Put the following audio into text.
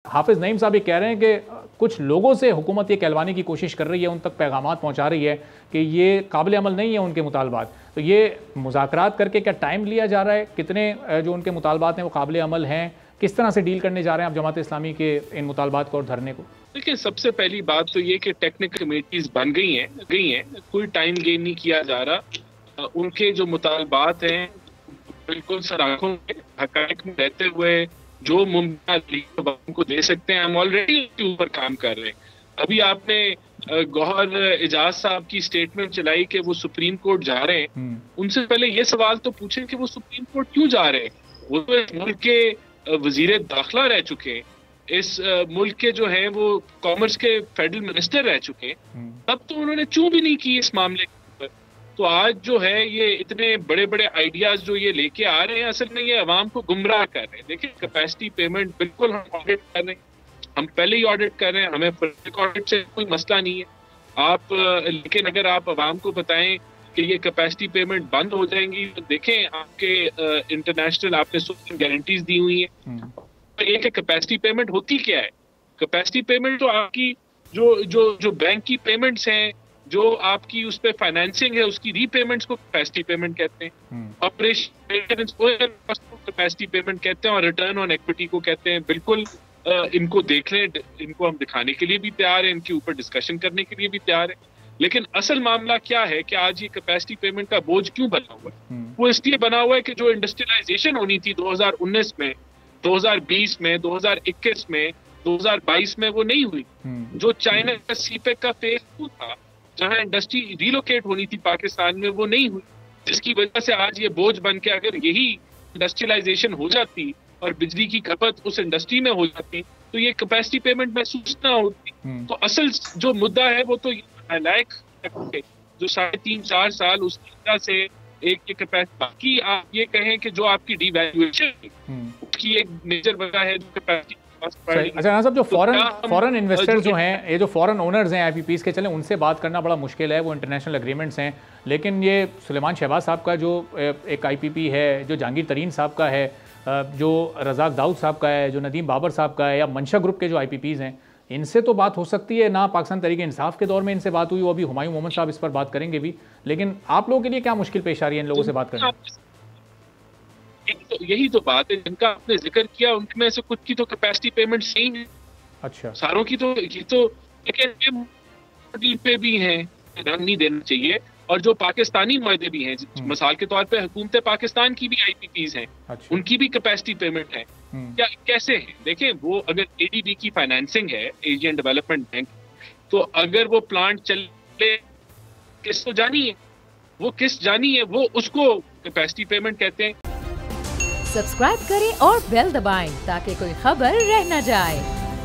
हाफिज नईम साहब ये कह रहे हैं कि कुछ लोगों से हुकूमत ये कहलवाने की कोशिश कर रही है, उन तक पैगामात पहुंचा रही है कि ये काबिल अमल नहीं है उनके मुतालबात। तो ये मुज़ाकरात करके क्या टाइम लिया जा रहा है? कितने जो उनके मुतालबात हैं वो काबिल अमल हैं? किस तरह से डील करने जा रहे हैं आप जमात इस्लामी के इन मुतालबात को और धरने को? देखिए, सबसे पहली बात तो ये कि टेक्निकल कमेटीज बन गई हैं, कोई टाइम गेन नहीं किया जा रहा। उनके जो मुतालबात हैं बिल्कुल सराखों में हकायक में रहते हुए जो मुमकिन को दे सकते हैं, हम ऑलरेडी उसके ऊपर काम कर रहे हैं। अभी आपने गौहर एजाज साहब की स्टेटमेंट चलाई कि वो सुप्रीम कोर्ट जा रहे हैं। उनसे पहले ये सवाल तो पूछें कि वो सुप्रीम कोर्ट क्यों जा रहे हैं? वो तो इस मुल्क के वजीर दाखिला रह चुके हैं, इस मुल्क के जो हैं वो कॉमर्स के फेडरल मिनिस्टर रह चुके हैं, तब तो उन्होंने चूं भी नहीं की इस मामले पर। तो आज जो है ये इतने बड़े बड़े आइडियाज जो ये लेके आ रहे हैं, असल में ये अवाम को गुमराह कर रहे हैं। देखिए, कैपेसिटी पेमेंट बिल्कुल हम ऑडिट कर रहे हैं, हम पहले ही ऑडिट कर रहे हैं, हमें फोरेंसिक ऑडिट से कोई मसला नहीं है। आप लेकिन अगर आप अवाम को बताएं कि ये कैपेसिटी पेमेंट बंद हो जाएंगी, तो देखें आपके इंटरनेशनल आपने सोशल गारंटीज दी हुई है। तो एक कैपेसिटी पेमेंट होती क्या है? कैपेसिटी पेमेंट तो आपकी जो बैंक की पेमेंट्स हैं, जो आपकी उस पर फाइनेंसिंग है, उसकी रीपेमेंट्स को कैपेसिटी पेमेंट कहते हैं। ऑपरेशन को कैपेसिटी पेमेंट कहते हैं और रिटर्न ऑन इक्विटी को कहते हैं। बिल्कुल इनको देख लें, इनको हम दिखाने के लिए भी तैयार हैं, इनके ऊपर डिस्कशन करने के लिए भी तैयार है। लेकिन असल मामला क्या है कि आज ये कैपेसिटी पेमेंट का बोझ क्यों बना हुआ है? वो इसलिए बना हुआ है कि जो इंडस्ट्रियलाइजेशन होनी थी 2019 में, 2020 में, 2021 में, 2022 में, वो नहीं हुई। जो चाइना का सीपेक का फेज 2 था, जहां इंडस्ट्री रिलोकेट होनी थी पाकिस्तान में, वो नहीं हुई, जिसकी वजह से आज ये बोझ बन के अगर यही इंडस्ट्रियलाइजेशन हो जाती और बिजली की खपत उस इंडस्ट्री में हो जाती तो ये कैपेसिटी पेमेंट महसूस ना होती। तो असल जो मुद्दा है वो तो लायक जो 3.5-4 साल उसकी वजह से एक कैपेसिटी, बाकी आप ये कहें कि जो आपकी डिवैल्यूएशन उसकी एक मेजर वजह है जो कैपेसिटी। अच्छा ना साहब, जो फॉरेन इन्वेस्टर्स जो हैं, ये जो फॉरेन ओनर्स हैं आईपीपीज़ के, चलें उनसे बात करना बड़ा मुश्किल है, वो इंटरनेशनल एग्रीमेंट्स हैं। लेकिन ये सुलेमान शहबाज साहब का जो एक आईपीपी है, जो जहांगीर तरीन साहब का है, जो रज़ाक दाऊद साहब का है, जो नदीम बाबर साहब का है, या मंशा ग्रुप के जो आईपीपीज़ हैं, इनसे तो बात हो सकती है ना। पाकिस्तान तहरीक इंसाफ के दौर में इनसे बात हुई, वो अभी हुमायूं मोहम्मद साहब इस पर बात करेंगे भी। लेकिन आप लोगों के लिए क्या मुश्किल पेश आ रही है इन लोगों से बात करना? यही तो बात है जिनका आपने जिक्र किया, उनमें से कुछ की तो कैपेसिटी पेमेंट सही है। अच्छा, सारों की तो ये तो मॉडल पे भी हैं, रंग नहीं देना चाहिए। और जो पाकिस्तानी मुआहदे भी हैं, मिसाल के तौर पे हुकूमत पाकिस्तान की भी आईपीपीज हैं, अच्छा, उनकी भी कैपेसिटी पेमेंट है। क्या कैसे है? देखें, वो अगर एडीबी की फाइनेंसिंग है, एशियन डेवलपमेंट बैंक, तो अगर वो प्लांट चले, किस तो जानी है, वो किस जानी है, वो उसको कैपेसिटी पेमेंट कहते हैं। सब्सक्राइब करें और बेल दबाएं ताकि कोई खबर रह न जाए।